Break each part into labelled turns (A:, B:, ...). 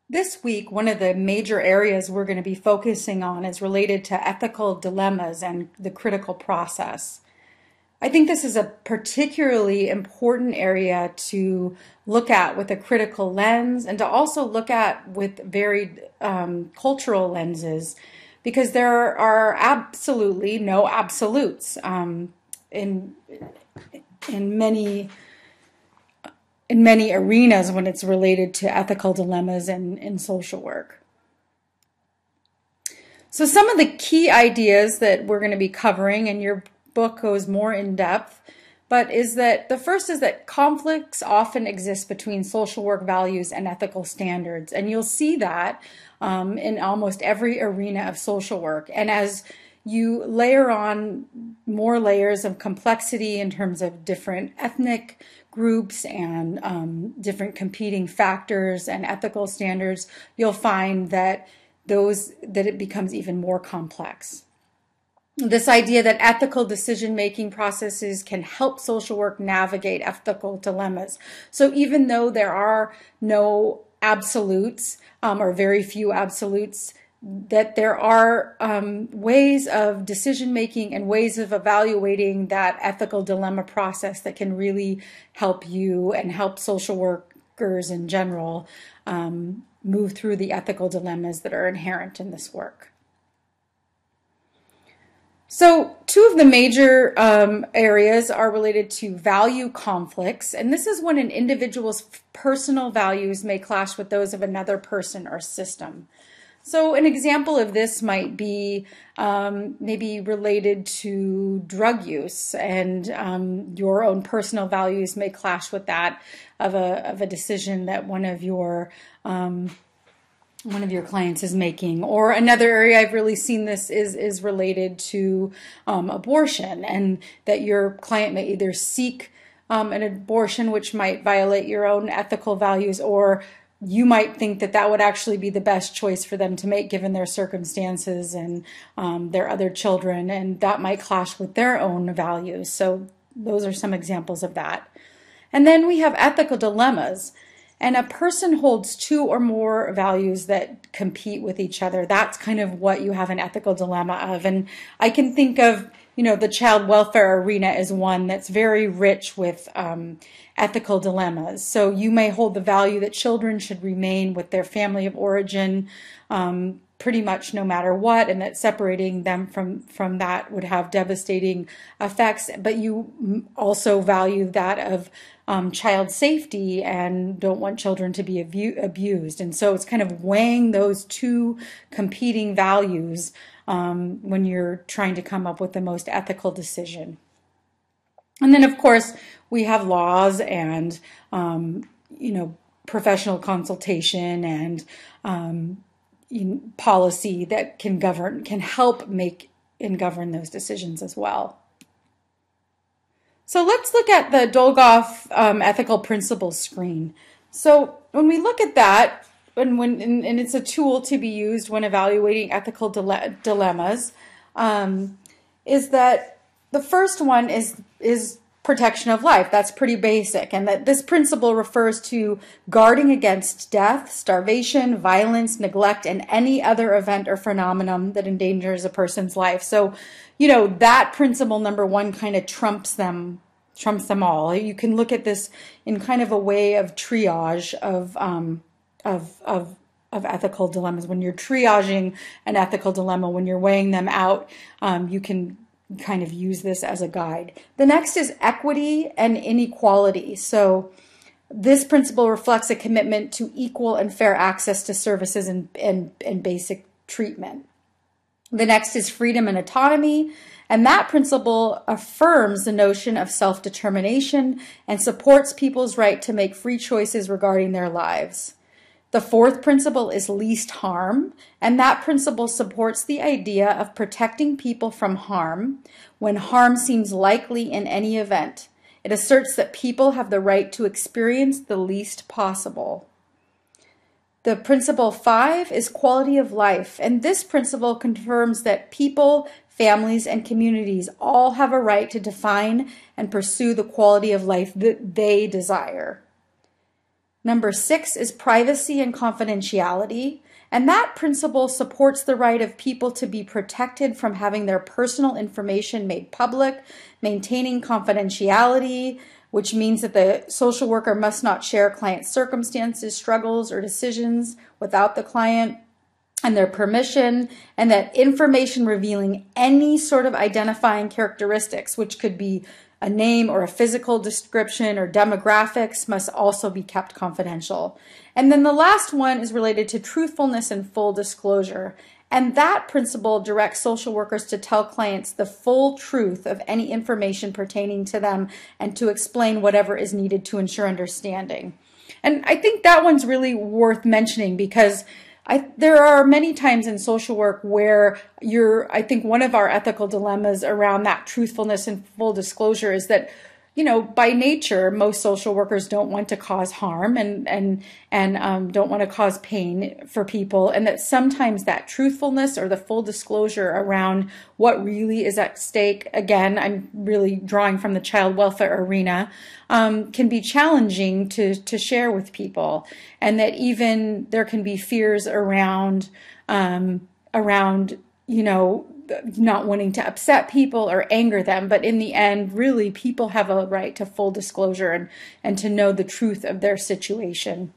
A: This week, one of the major areas we're going to be focusing on is related to ethical dilemmas and the critical process. I think this is a particularly important area to look at with a critical lens and to also look at with varied cultural lenses because there are absolutely no absolutes in, in many in many arenas when it's related to ethical dilemmas in social work. So some of the key ideas that we're going to be covering, and your book goes more in depth, but is that the first is that conflicts often exist between social work values and ethical standards. And you'll see that in almost every arena of social work. And as you layer on more layers of complexity in terms of different ethnic groups and different competing factors and ethical standards, you'll find that it becomes even more complex. This idea that ethical decision-making processes can help social work navigate ethical dilemmas. So even though there are no absolutes or very few absolutes, that there are ways of decision-making and ways of evaluating that ethical dilemma process that can really help you and help social workers in general move through the ethical dilemmas that are inherent in this work. So two of the major areas are related to value conflicts, and this is when an individual's personal values may clash with those of another person or system. So an example of this might be maybe related to drug use, and your own personal values may clash with that of a decision that one of your clients is making. Or another area I've really seen this is related to abortion, and that your client may either seek an abortion which might violate your own ethical values, or you might think that that would actually be the best choice for them to make given their circumstances and their other children, and that might clash with their own values. So those are some examples of that. And then we have ethical dilemmas. And a person holds two or more values that compete with each other. That's kind of what you have an ethical dilemma of. And I can think of, the child welfare arena as one that's very rich with ethical dilemmas. So you may hold the value that children should remain with their family of origin pretty much no matter what, and that separating them from that would have devastating effects. But you also value that of child safety and don't want children to be abused. And so it's kind of weighing those two competing values when you're trying to come up with the most ethical decision. And then, of course, we have laws and, professional consultation and policy that can help make and govern those decisions as well. So let's look at the Dolgoff ethical principles screen. So when we look at that, and it's a tool to be used when evaluating ethical dilemmas, is that the first one is protection of life. That's pretty basic, and that this principle refers to guarding against death, starvation, violence, neglect, and any other event or phenomenon that endangers a person's life. So, that principle number one kind of trumps them all. You can look at this in kind of a way of triage of ethical dilemmas. When you're triaging an ethical dilemma, when you're weighing them out, you can kind of use this as a guide. The next is equity and inequality. So this principle reflects a commitment to equal and fair access to services and basic treatment. The next is freedom and autonomy, and that principle affirms the notion of self-determination and supports people's right to make free choices regarding their lives. The fourth principle is least harm, and that principle supports the idea of protecting people from harm when harm seems likely in any event. It asserts that people have the right to experience the least possible. The principle 5 is quality of life, and this principle confirms that people, families, and communities all have a right to define and pursue the quality of life that they desire. Number 6 is privacy and confidentiality. And that principle supports the right of people to be protected from having their personal information made public, maintaining confidentiality, which means that the social worker must not share client circumstances, struggles, or decisions without the client and their permission, and that information revealing any sort of identifying characteristics, which could be a name or a physical description or demographics, must also be kept confidential. And then the last one is related to truthfulness and full disclosure. And that principle directs social workers to tell clients the full truth of any information pertaining to them and to explain whatever is needed to ensure understanding. And I think that one's really worth mentioning because there are many times in social work where I think one of our ethical dilemmas around that truthfulness and full disclosure is that, by nature, most social workers don't want to cause harm and don't want to cause pain for people. And that sometimes that truthfulness or the full disclosure around what really is at stake, again, I'm really drawing from the child welfare arena, can be challenging to share with people. And that even there can be fears around, not wanting to upset people or anger them. But in the end, really, people have a right to full disclosure and to know the truth of their situation.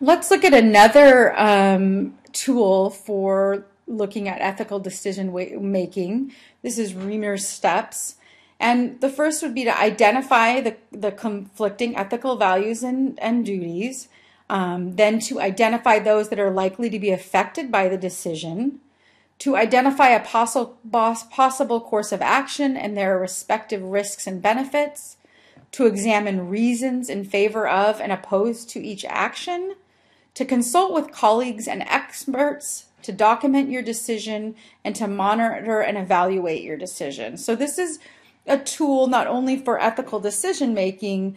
A: Let's look at another tool for looking at ethical decision making. This is Reamer's steps. And the first would be to identify the conflicting ethical values and duties. Then to identify those that are likely to be affected by the decision, to identify a possible course of action and their respective risks and benefits, to examine reasons in favor of and opposed to each action, to consult with colleagues and experts, to document your decision, and to monitor and evaluate your decision. So this is a tool not only for ethical decision making,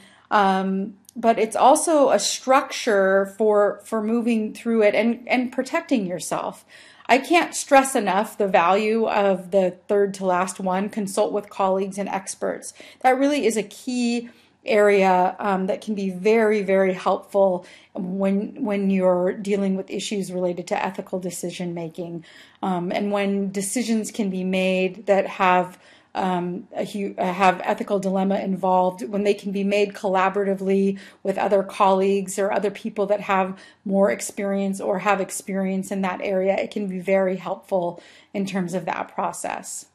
A: but it's also a structure for moving through it and protecting yourself. I can't stress enough the value of the third to last one, consult with colleagues and experts. That really is a key area that can be very, very helpful when you're dealing with issues related to ethical decision making, and when decisions can be made that have ethical dilemma involved, when they can be made collaboratively with other colleagues or other people that have more experience or have experience in that area, it can be very helpful in terms of that process.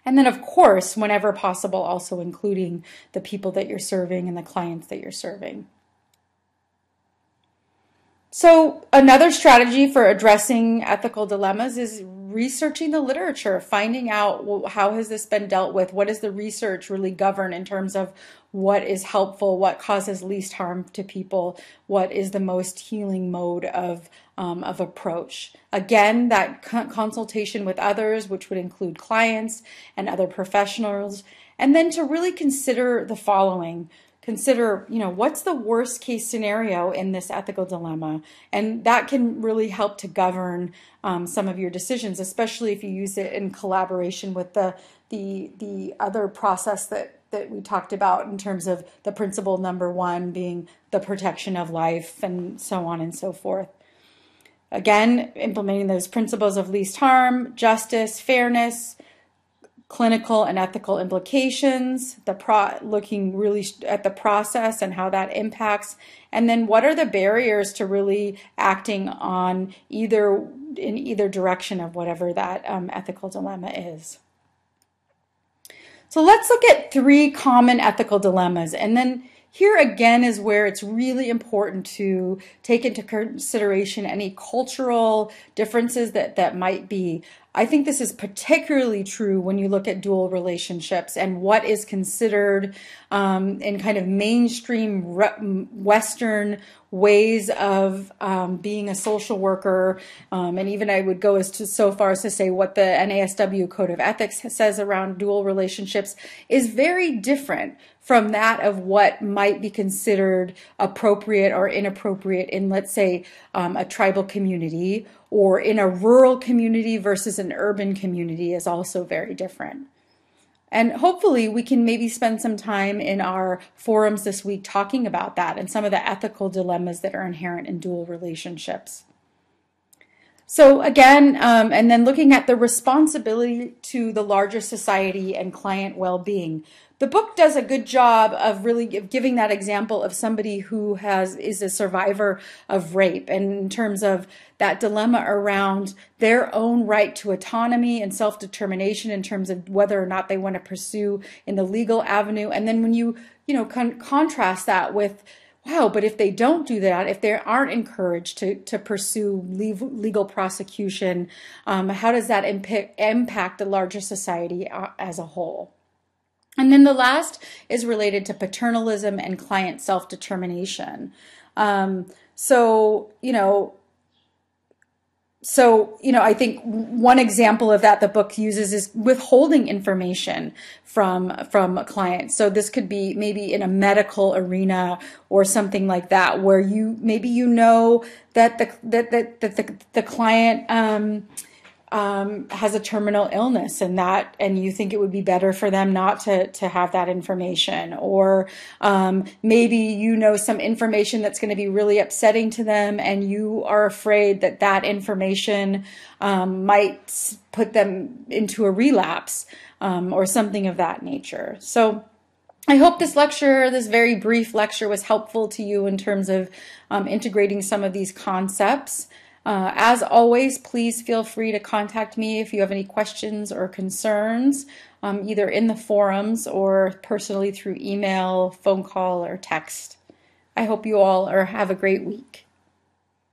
A: And then, of course, whenever possible, also including the people that you're serving and the clients that you're serving. So another strategy for addressing ethical dilemmas is researching the literature, finding out how has this been dealt with, what does the research really govern in terms of what is helpful, what causes least harm to people, what is the most healing mode of approach. Again, that consultation with others, which would include clients and other professionals, and then to really consider the following. Consider, what's the worst case scenario in this ethical dilemma? And that can really help to govern some of your decisions, especially if you use it in collaboration with the other process that we talked about in terms of the principle number 1 being the protection of life and so on and so forth. Again, implementing those principles of least harm, justice, fairness, clinical and ethical implications, looking really at the process and how that impacts, and then what are the barriers to really acting in either direction of whatever that ethical dilemma is. So let's look at 3 common ethical dilemmas, and then here again is where it's really important to take into consideration any cultural differences that might be. I think this is particularly true when you look at dual relationships and what is considered in kind of mainstream Western ways of being a social worker. And even I would go so far as to say what the NASW Code of Ethics says around dual relationships is very different from that of what might be considered appropriate or inappropriate in, let's say, a tribal community, or in a rural community versus an urban community is also very different. And hopefully we can maybe spend some time in our forums this week talking about that and some of the ethical dilemmas that are inherent in dual relationships. So again, and then looking at the responsibility to the larger society and client well-being. The book does a good job of really giving that example of somebody who is a survivor of rape, and in terms of that dilemma around their own right to autonomy and self-determination in terms of whether or not they want to pursue in the legal avenue. And then when you contrast that with, wow, but if they don't do that, if they aren't encouraged to pursue legal prosecution, how does that impact the larger society as a whole? And then the last is related to paternalism and client self-determination. I think one example of that the book uses is withholding information from a client. So this could be maybe in a medical arena or something like that, where maybe that the client has a terminal illness, and you think it would be better for them not to have that information, or maybe some information that's going to be really upsetting to them, and you are afraid that information might put them into a relapse or something of that nature. So I hope this very brief lecture, was helpful to you in terms of integrating some of these concepts. As always, please feel free to contact me if you have any questions or concerns, either in the forums or personally through email, phone call, or text. I hope you all have a great week.